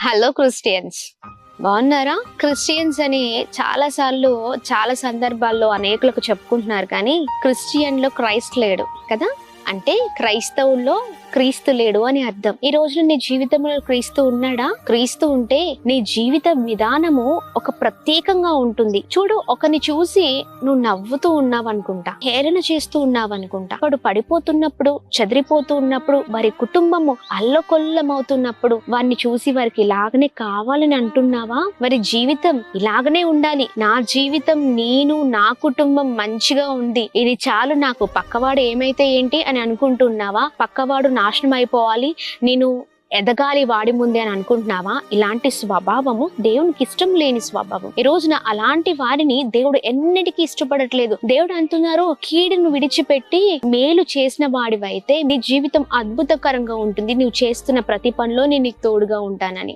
Hello Christians, బాగున్నారా? Christians అని చాలా సార్లు చాలా సందర్భాల్లో అనేకులకు చెప్పుకుంటున్నారు, కానీ క్రిస్టియన్ లో క్రైస్ట్ లేడు కదా. అంటే క్రైస్తవుల్లో క్రీస్తు లేడు అని అర్థం. ఈ రోజు నీ జీవితంలో క్రీస్తు ఉన్నాడా? క్రీస్తు ఉంటే నీ జీవిత విధానము ఒక ప్రత్యేకంగా ఉంటుంది. చూడు, ఒకరిని చూసి నువ్వు నవ్వుతూ ఉన్నావు అనుకుంటా, హేళన చేస్తూ ఉన్నావు అనుకుంటా, వాడు పడిపోతున్నప్పుడు, చెదిరిపోతూ ఉన్నప్పుడు, వారి కుటుంబము అల్లకొల్లమవుతున్నప్పుడు వారిని చూసి వారికి ఇలాగనే కావాలని అంటున్నావా? వారి జీవితం ఇలాగనే ఉండాలి, నా జీవితం నేను నా కుటుంబం మంచిగా ఉంది, ఇది చాలు నాకు, పక్కవాడు ఏమైతే ఏంటి అని అనుకుంటున్నావా? పక్కవాడు నాశనం అయిపోవాలి, నేను ఎదగాలి వాడి ముందే అని అనుకుంటున్నావా? ఇలాంటి స్వభావము దేవునికి ఇష్టం లేని స్వభావం. ఈ రోజున అలాంటి వారిని దేవుడు ఎన్నిటికీ ఇష్టపడట్లేదు. దేవుడు అంటున్నారు, కీడును విడిచిపెట్టి మేలు చేసిన వాడివైతే నీ జీవితం అద్భుతకరంగా ఉంటుంది, నువ్వు చేస్తున్న ప్రతి పనిలో నేను నీకు తోడుగా ఉంటానని.